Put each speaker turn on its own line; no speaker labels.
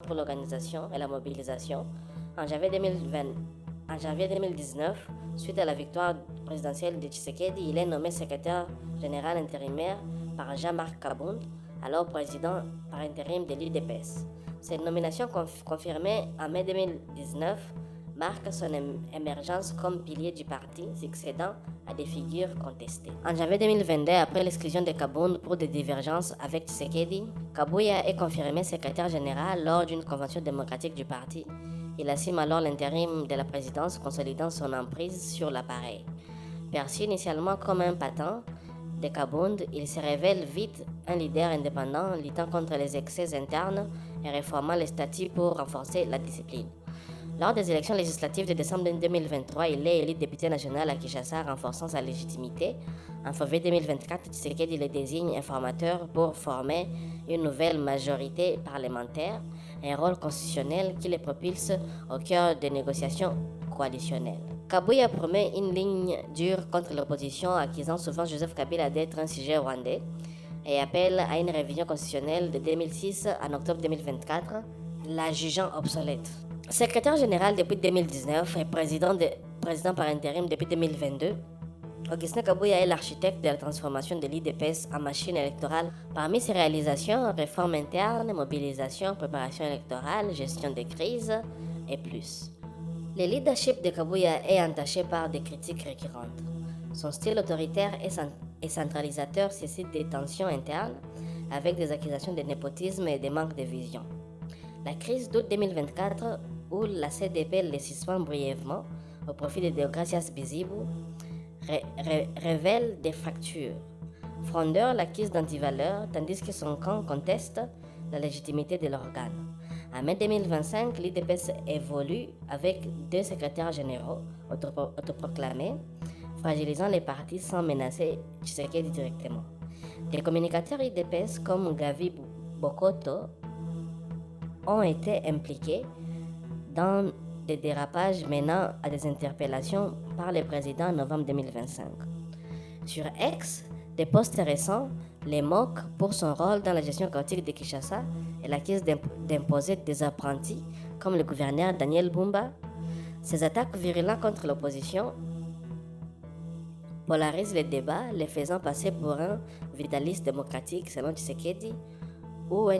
pour l'organisation et la mobilisation. En janvier 2019, suite à la victoire présidentielle de Tshisekedi, il est nommé secrétaire général intérimaire par Jean-Marc Kabound, alors président par intérim de l'UDPS. Cette nomination confirmée en mai 2019 marque son émergence comme pilier du parti, succédant à des figures contestées. En janvier 2022, après l'exclusion de Kabound pour des divergences avec Tshisekedi, Kabuya est confirmé secrétaire général lors d'une convention démocratique du parti. Il assume alors l'intérim de la présidence, consolidant son emprise sur l'appareil. Perçu initialement comme un patent de Kabound, il se révèle vite un leader indépendant, luttant contre les excès internes et réformant les statuts pour renforcer la discipline. Lors des élections législatives de décembre 2023, il est élu député national à Kinshasa, renforçant sa légitimité. En février 2024, Tshisekedi le désigne informateur pour former une nouvelle majorité parlementaire, un rôle constitutionnel qui le propulse au cœur des négociations coalitionnelles. Kabuya promet une ligne dure contre l'opposition, accusant souvent Joseph Kabila d'être un sujet rwandais, et appelle à une révision constitutionnelle de 2006 en octobre 2024, la jugeant obsolète. Secrétaire général depuis 2019 et président par intérim depuis 2022, Augustin Kabuya est l'architecte de la transformation de l'UDPS en machine électorale. Parmi ses réalisations, réformes internes, mobilisation, préparation électorale, gestion des crises et plus. Le leadership de Kabuya est entaché par des critiques récurrentes. Son style autoritaire et centralisateur suscite des tensions internes avec des accusations de népotisme et de manque de vision. La crise d'août 2024, où la CDP le suspend brièvement au profit de Deogracias Bizibu, révèle des fractures. Frondeur l'accuse d'antivaleur, tandis que son camp conteste la légitimité de l'organe. En mai 2025, l'UDPS évolue avec 2 secrétaires généraux autoproclamés, fragilisant les partis sans menacer Tshisekedi directement. Des communicateurs UDPS comme Gavi Bokoto ont été impliqués dans des dérapages menant à des interpellations par le président en novembre 2025. Sur X, des posts récents les moquent pour son rôle dans la gestion chaotique de Kinshasa et l'accusent d'imposer des apprentis comme le gouverneur Daniel Bumba. Ces attaques virulentes contre l'opposition polarisent les débats, les faisant passer pour un vitaliste démocratique selon Tshisekedi ou un